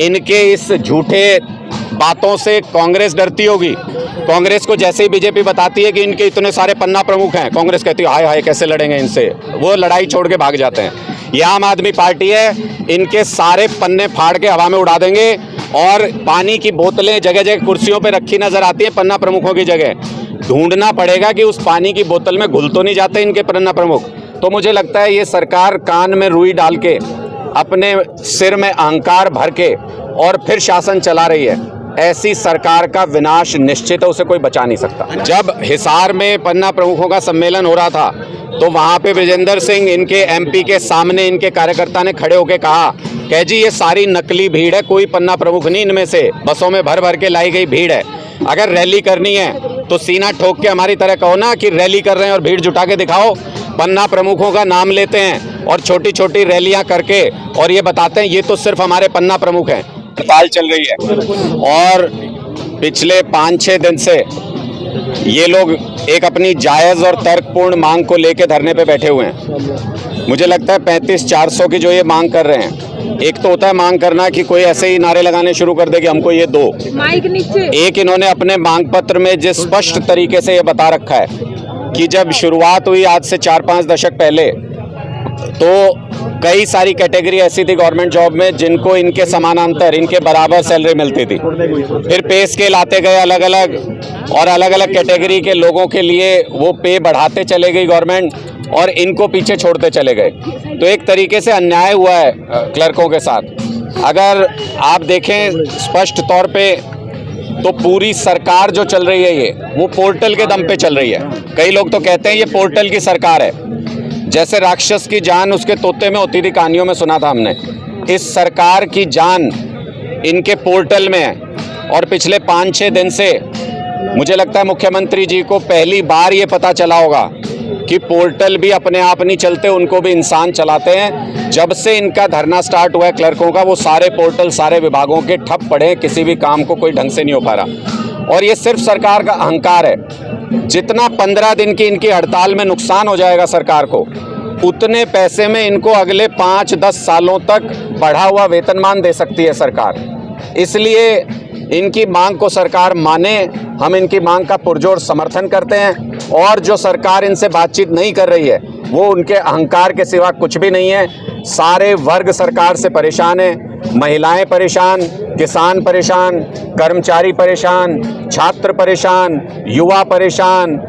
इनके इस झूठे बातों से कांग्रेस डरती होगी। कांग्रेस को जैसे ही बीजेपी बताती है कि इनके इतने सारे पन्ना प्रमुख हैं, कांग्रेस कहती है हाय हाय कैसे लड़ेंगे इनसे, वो लड़ाई छोड़ के भाग जाते हैं। ये आम आदमी पार्टी है, इनके सारे पन्ने फाड़ के हवा में उड़ा देंगे और पानी की बोतलें जगह जगह कुर्सियों पे रखी नजर आती है पन्ना प्रमुखों की जगह। ढूंढना पड़ेगा कि उस पानी की बोतल में घुल तो नहीं जाते इनके पन्ना प्रमुख। तो मुझे लगता है ये सरकार कान में रुई डाल के अपने सिर में अहंकार भर के और फिर शासन चला रही है। ऐसी सरकार का विनाश निश्चित है, उसे कोई बचा नहीं सकता। जब हिसार में पन्ना प्रमुखों का सम्मेलन हो रहा था तो वहाँ पे विजेंद्र सिंह इनके एमपी के सामने इनके कार्यकर्ता ने खड़े होकर कहा कि जी ये सारी नकली भीड़ है, कोई पन्ना प्रमुख नहीं इनमें से, बसों में भर भर के लाई गई भीड़ है। अगर रैली करनी है तो सीना ठोक के हमारी तरह कहो ना कि रैली कर रहे हैं और भीड़ जुटा के दिखाओ। पन्ना प्रमुखों का नाम लेते हैं और छोटी छोटी रैलियां करके और ये बताते हैं ये तो सिर्फ हमारे पन्ना प्रमुख हैं। हड़ताल चल रही है और पिछले 5-6 दिन से ये लोग एक अपनी जायज़ और तर्कपूर्ण मांग को लेकर धरने पे बैठे हुए हैं। मुझे लगता है 35-400 की जो ये मांग कर रहे हैं, एक तो होता है मांग करना कि कोई ऐसे ही नारे लगाने शुरू कर दे कि हमको ये दो, माइक नीचे। एक इन्होंने अपने मांग पत्र में जिस स्पष्ट तरीके से ये बता रखा है कि जब शुरुआत हुई आज से 4-5 दशक पहले तो कई सारी कैटेगरी ऐसी थी गवर्नमेंट जॉब में जिनको इनके समानांतर इनके बराबर सैलरी मिलती थी। फिर पे स्केल आते गए अलग अलग और अलग अलग कैटेगरी के लोगों के लिए वो पे बढ़ाते चले गई गवर्नमेंट और इनको पीछे छोड़ते चले गए। तो एक तरीके से अन्याय हुआ है क्लर्कों के साथ। अगर आप देखें स्पष्ट तौर पे तो पूरी सरकार जो चल रही है ये वो पोर्टल के दम पे चल रही है। कई लोग तो कहते हैं ये पोर्टल की सरकार है, जैसे राक्षस की जान उसके तोते में होती थी, कहानियों में सुना था हमने। इस सरकार की जान इनके पोर्टल में है और पिछले 5-6 दिन से मुझे लगता है मुख्यमंत्री जी को पहली बार ये पता चला होगा कि पोर्टल भी अपने आप नहीं चलते, उनको भी इंसान चलाते हैं। जब से इनका धरना स्टार्ट हुआ है क्लर्कों का, वो सारे पोर्टल सारे विभागों के ठप पड़े हैं, किसी भी काम को कोई ढंग से नहीं हो पा रहा। और ये सिर्फ सरकार का अहंकार है। जितना 15 दिन की इनकी हड़ताल में नुकसान हो जाएगा सरकार को, उतने पैसे में इनको अगले 5-10 सालों तक बढ़ा हुआ वेतनमान दे सकती है सरकार। इसलिए इनकी मांग को सरकार माने, हम इनकी मांग का पुरजोर समर्थन करते हैं। और जो सरकार इनसे बातचीत नहीं कर रही है वो उनके अहंकार के सिवा कुछ भी नहीं है। सारे वर्ग सरकार से परेशान है, महिलाएं परेशान, किसान परेशान, कर्मचारी परेशान, छात्र परेशान, युवा परेशान।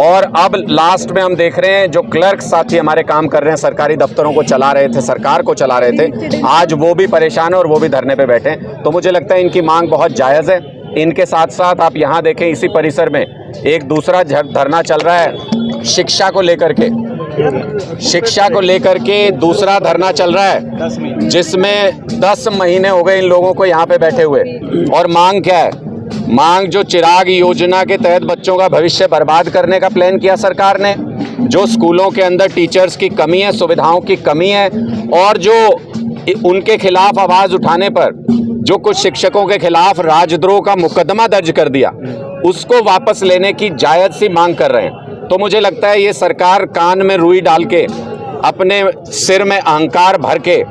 और अब लास्ट में हम देख रहे हैं जो क्लर्क साथी हमारे काम कर रहे हैं, सरकारी दफ्तरों को चला रहे थे, सरकार को चला रहे थे, आज वो भी परेशान है और वो भी धरने पे बैठे हैं। तो मुझे लगता है इनकी मांग बहुत जायज़ है। इनके साथ साथ आप यहाँ देखें इसी परिसर में एक दूसरा धरना चल रहा है शिक्षा को लेकर के। शिक्षा को लेकर के दूसरा धरना चल रहा है जिसमें 10 महीने हो गए इन लोगों को यहाँ पे बैठे हुए। और मांग क्या है? मांग जो चिराग योजना के तहत बच्चों का भविष्य बर्बाद करने का प्लान किया सरकार ने, जो स्कूलों के अंदर टीचर्स की कमी है, सुविधाओं की कमी है, और जो उनके खिलाफ आवाज़ उठाने पर जो कुछ शिक्षकों के खिलाफ राजद्रोह का मुकदमा दर्ज कर दिया, उसको वापस लेने की जायज़ सी मांग कर रहे हैं। तो मुझे लगता है ये सरकार कान में रुई डाल के अपने सिर में अहंकार भर के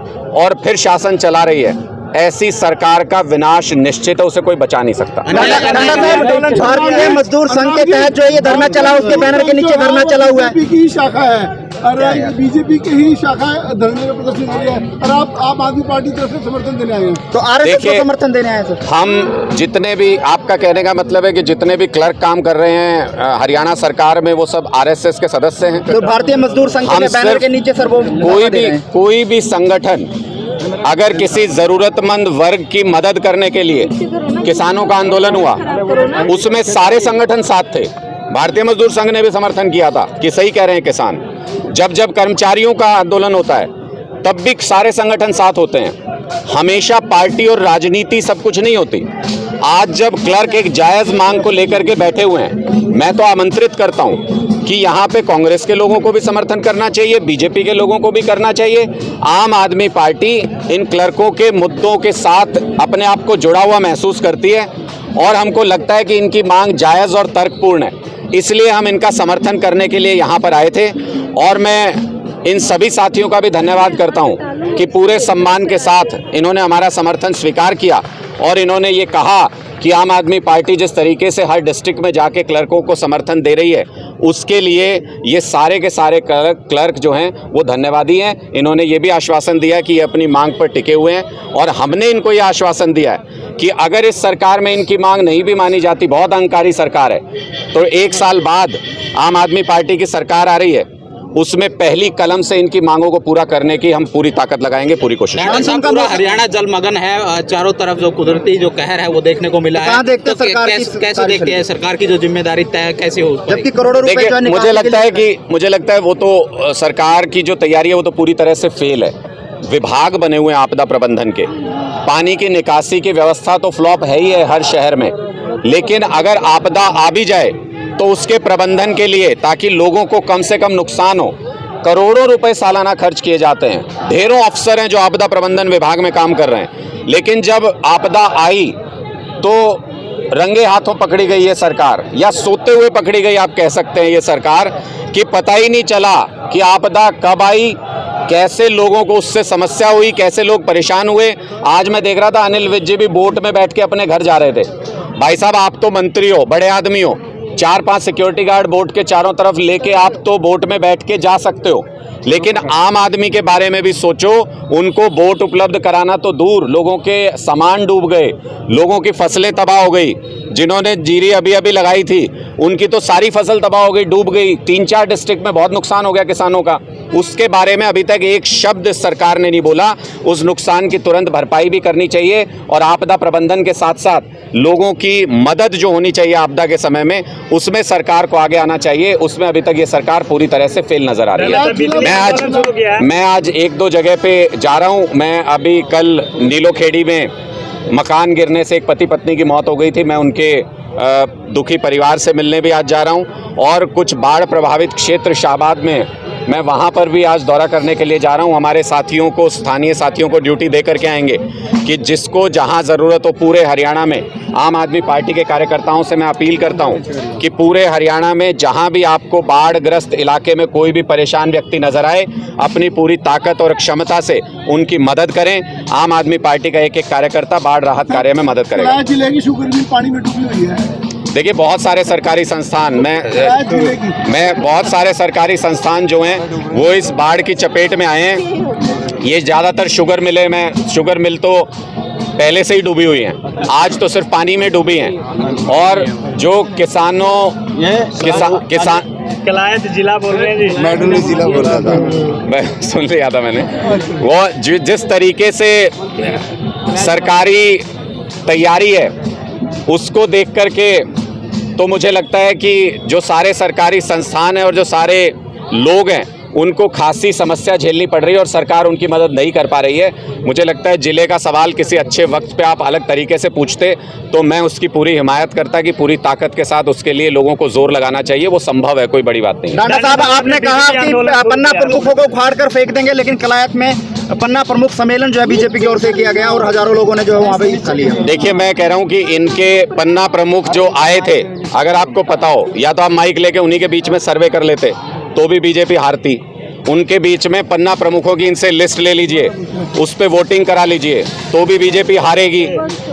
और फिर शासन चला रही है। ऐसी सरकार का विनाश निश्चित है, उसे कोई बचा नहीं सकता। भारतीय मजदूर संघ के तहत जो ये धरना चला, उसके बैनर के नीचे धरना चला हुआ है। बीजेपी की शाखा है और बीजेपी की ही शाखा धरने में प्रदर्शन कर रही है और आप आम आदमी पार्टी तरफ से समर्थन देने आए हैं। तो आरएसएस को समर्थन देने आए हैं। हम जितने भी, आपका कहने का मतलब है कि जितने भी क्लर्क काम कर रहे हैं हरियाणा सरकार में, वो सब आरएसएस के सदस्य हैं। तो भारतीय मजदूर संघ के बैनर के नीचे सर वो कोई भी संगठन अगर किसी जरूरतमंद वर्ग की मदद करने के लिए, किसानों का आंदोलन हुआ उसमें सारे संगठन साथ थे। भारतीय मजदूर संघ ने भी समर्थन किया था कि सही कह रहे हैं किसान। जब कर्मचारियों का आंदोलन होता है तब भी सारे संगठन साथ होते हैं। हमेशा पार्टी और राजनीति सब कुछ नहीं होती। आज जब क्लर्क एक जायज़ मांग को लेकर के बैठे हुए हैं, मैं तो आमंत्रित करता हूं कि यहाँ पे कांग्रेस के लोगों को भी समर्थन करना चाहिए, बीजेपी के लोगों को भी करना चाहिए। आम आदमी पार्टी इन क्लर्कों के मुद्दों के साथ अपने आप को जुड़ा हुआ महसूस करती है और हमको लगता है कि इनकी मांग जायज़ और तर्कपूर्ण है, इसलिए हम इनका समर्थन करने के लिए यहाँ पर आए थे। और मैं इन सभी साथियों का भी धन्यवाद करता हूं कि पूरे सम्मान के साथ इन्होंने हमारा समर्थन स्वीकार किया और इन्होंने ये कहा कि आम आदमी पार्टी जिस तरीके से हर डिस्ट्रिक्ट में जाके क्लर्कों को समर्थन दे रही है, उसके लिए ये सारे के सारे क्लर्क जो हैं वो धन्यवादी हैं। इन्होंने ये भी आश्वासन दिया कि ये अपनी मांग पर टिके हुए हैं और हमने इनको ये आश्वासन दिया है कि अगर इस सरकार में इनकी मांग नहीं भी मानी जाती, बहुत अहंकारी सरकार है, तो 1 साल बाद आम आदमी पार्टी की सरकार आ रही है, उसमें पहली कलम से इनकी मांगों को पूरा करने की हम पूरी ताकत लगाएंगे, पूरी कोशिश करेंगे। पूरा हरियाणा जलमग्न है, चारों तरफ जो कुदरती जो कहर है वो देखने को मिला है। कहाँ देखते हैं तो सरकार कैसे देखते हैं सरकार की जो जिम्मेदारी तय कैसे हो? जबकि करोड़ों रुपए जो है देखिए, मुझे लगता है वो तो सरकार की जो तैयारी है वो तो पूरी तरह से फेल है। विभाग बने हुए हैं आपदा प्रबंधन के, पानी की निकासी की व्यवस्था तो फ्लॉप है ही है हर शहर में, लेकिन अगर आपदा आ भी जाए तो उसके प्रबंधन के लिए, ताकि लोगों को कम से कम नुकसान हो, करोड़ों रुपए सालाना खर्च किए जाते हैं। ढेरों अफसर हैं जो आपदा प्रबंधन विभाग में काम कर रहे हैं, लेकिन जब आपदा आई तो रंगे हाथों पकड़ी गई ये सरकार, या सोते हुए पकड़ी गई आप कह सकते हैं ये सरकार, कि पता ही नहीं चला कि आपदा कब आई, कैसे लोगों को उससे समस्या हुई, कैसे लोग परेशान हुए। आज मैं देख रहा था अनिल विज जी भी बोट में बैठ के अपने घर जा रहे थे। भाई साहब, आप तो मंत्री हो, बड़े आदमी हो, 4-5 सिक्योरिटी गार्ड बोट के चारों तरफ लेके आप तो बोट में बैठ के जा सकते हो, लेकिन आम आदमी के बारे में भी सोचो। उनको बोट उपलब्ध कराना तो दूर, लोगों के सामान डूब गए, लोगों की फसलें तबाह हो गई, जिन्होंने जीरी अभी लगाई थी उनकी तो सारी फसल तबाह हो गई, डूब गई। 3-4 डिस्ट्रिक्ट में बहुत नुकसान हो गया किसानों का, उसके बारे में अभी तक एक शब्द सरकार ने नहीं बोला। उस नुकसान की तुरंत भरपाई भी करनी चाहिए और आपदा प्रबंधन के साथ साथ लोगों की मदद जो होनी चाहिए आपदा के समय में, उसमें सरकार को आगे आना चाहिए। उसमें अभी तक ये सरकार पूरी तरह से फेल नजर आ रही है। मैं आज 1-2 जगह पे जा रहा हूँ। मैं अभी कल नीलोखेड़ी में मकान गिरने से एक पति पत्नी की मौत हो गई थी, मैं उनके दुखी परिवार से मिलने भी आज जा रहा हूं, और कुछ बाढ़ प्रभावित क्षेत्र शाहबाद में मैं वहां पर भी आज दौरा करने के लिए जा रहा हूं। हमारे साथियों को, स्थानीय साथियों को ड्यूटी दे करके आएंगे कि जिसको जहां ज़रूरत हो पूरे हरियाणा में। आम आदमी पार्टी के कार्यकर्ताओं से मैं अपील करता हूं कि पूरे हरियाणा में जहां भी आपको बाढ़ग्रस्त इलाके में कोई भी परेशान व्यक्ति नजर आए, अपनी पूरी ताकत और क्षमता से उनकी मदद करें। आम आदमी पार्टी का एक कार्यकर्ता बाढ़ राहत कार्य में मदद करेगा। जिले की शुगर मिल पानी में डूबी हुई है। देखिए, बहुत सारे सरकारी संस्थान मैं बहुत सारे सरकारी संस्थान जो हैं वो इस बाढ़ की चपेट में आए हैं। ये ज़्यादातर शुगर मिल तो पहले से ही डूबी हुई हैं, आज तो सिर्फ पानी में डूबी हैं। और जो किसान कलायत जिला बोल रहे हैं जी, मैडम जिला बोल रहा था, मैं सुन लिया था मैंने। वो जिस तरीके से सरकारी तैयारी है उसको देख करके तो मुझे लगता है कि जो सारे सरकारी संस्थान हैं और जो सारे लोग हैं उनको खासी समस्या झेलनी पड़ रही है और सरकार उनकी मदद नहीं कर पा रही है। मुझे लगता है जिले का सवाल किसी अच्छे वक्त पे आप अलग तरीके से पूछते तो मैं उसकी पूरी हिमायत करता कि पूरी ताकत के साथ उसके लिए लोगों को जोर लगाना चाहिए। वो संभव है, कोई बड़ी बात नहीं। डाटा साहब, आपने कहा कि पन्ना प्रमुखों को उखाड़ कर फेंक देंगे, लेकिन कलायत में पन्ना प्रमुख सम्मेलन जो है बीजेपी की ओर से किया गया और हजारों लोगों ने जो है वहाँ पे हिस्सा लिया। देखिए, मैं कह रहा हूँ कि इनके पन्ना प्रमुख जो आए थे, अगर आपको पता हो, या तो आप माइक लेके उन्हीं के बीच में सर्वे कर लेते तो भी बीजेपी हारती। उनके बीच में पन्ना प्रमुखों की इनसे लिस्ट ले लीजिए, उस पर वोटिंग करा लीजिए तो भी बीजेपी हारेगी।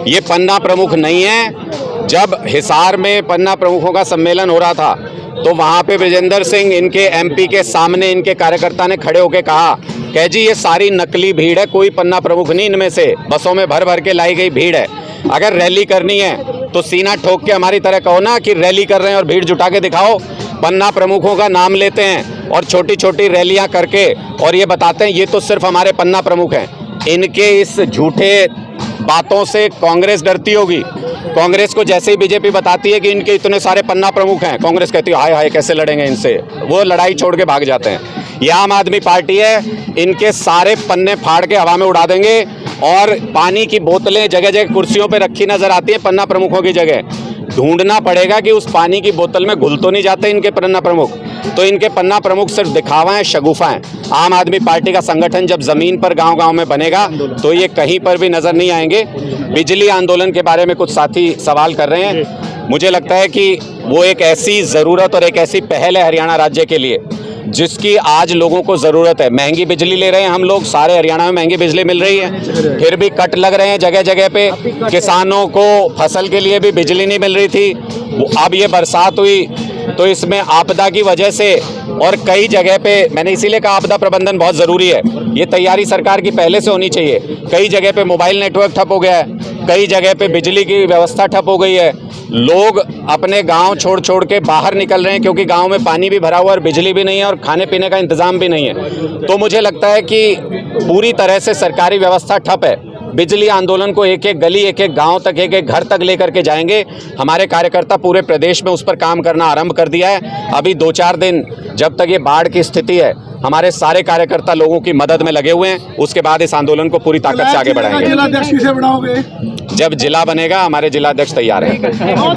ये पन्ना प्रमुख नहीं है। जब हिसार में पन्ना प्रमुखों का सम्मेलन हो रहा था तो वहाँ पे विजेंद्र सिंह इनके एमपी के सामने इनके कार्यकर्ता ने खड़े होकर कहा कि जी ये सारी नकली भीड़ है, कोई पन्ना प्रमुख नहीं इनमें से, बसों में भर भर के लाई गई भीड़ है। अगर रैली करनी है तो सीना ठोक के हमारी तरह कहो ना कि रैली कर रहे हैं और भीड़ जुटा के दिखाओ। पन्ना प्रमुखों का नाम लेते हैं और छोटी छोटी रैलियां करके और ये बताते हैं ये तो सिर्फ हमारे पन्ना प्रमुख हैं। इनके इस झूठे बातों से कांग्रेस डरती होगी। कांग्रेस को जैसे ही बीजेपी बताती है कि इनके इतने सारे पन्ना प्रमुख हैं, कांग्रेस कहती है हाय हाय कैसे लड़ेंगे इनसे, वो लड़ाई छोड़ के भाग जाते हैं। ये आम आदमी पार्टी है, इनके सारे पन्ने फाड़ के हवा में उड़ा देंगे और पानी की बोतलें जगह जगह कुर्सियों पे रखी नजर आती है पन्ना प्रमुखों की जगह। ढूंढना पड़ेगा कि उस पानी की बोतल में घुल तो नहीं जाते इनके पन्ना प्रमुख। तो इनके पन्ना प्रमुख सिर्फ दिखावा है, शगुफा है। आम आदमी पार्टी का संगठन जब जमीन पर गांव-गांव में बनेगा तो ये कहीं पर भी नजर नहीं आएंगे। बिजली आंदोलन के बारे में कुछ साथी सवाल कर रहे हैं। मुझे लगता है कि वो एक ऐसी ज़रूरत और एक ऐसी पहल है हरियाणा राज्य के लिए जिसकी आज लोगों को ज़रूरत है। महंगी बिजली ले रहे हैं हम लोग, सारे हरियाणा में महंगी बिजली मिल रही है, फिर भी कट लग रहे हैं जगह जगह पे। किसानों को फसल के लिए भी बिजली नहीं मिल रही थी। अब ये बरसात हुई तो इसमें आपदा की वजह से और कई जगह पे, मैंने इसीलिए कहा आपदा प्रबंधन बहुत ज़रूरी है। ये तैयारी सरकार की पहले से होनी चाहिए। कई जगह पे मोबाइल नेटवर्क ठप हो गया है, कई जगह पे बिजली की व्यवस्था ठप हो गई है। लोग अपने गांव छोड़ के बाहर निकल रहे हैं क्योंकि गांव में पानी भी भरा हुआ है और बिजली भी नहीं है और खाने पीने का इंतज़ाम भी नहीं है। तो मुझे लगता है कि पूरी तरह से सरकारी व्यवस्था ठप है। बिजली आंदोलन को एक एक गली, एक एक गांव तक, एक एक घर तक लेकर के जाएंगे। हमारे कार्यकर्ता पूरे प्रदेश में उस पर काम करना आरंभ कर दिया है। अभी 2-4 दिन जब तक ये बाढ़ की स्थिति है, हमारे सारे कार्यकर्ता लोगों की मदद में लगे हुए हैं। उसके बाद इस आंदोलन को पूरी ताकत से आगे बढ़ाएंगे। जिलाध्यक्ष किसे बनाओगे? जब जिला बनेगा, हमारे जिलाध्यक्ष तैयार हैं।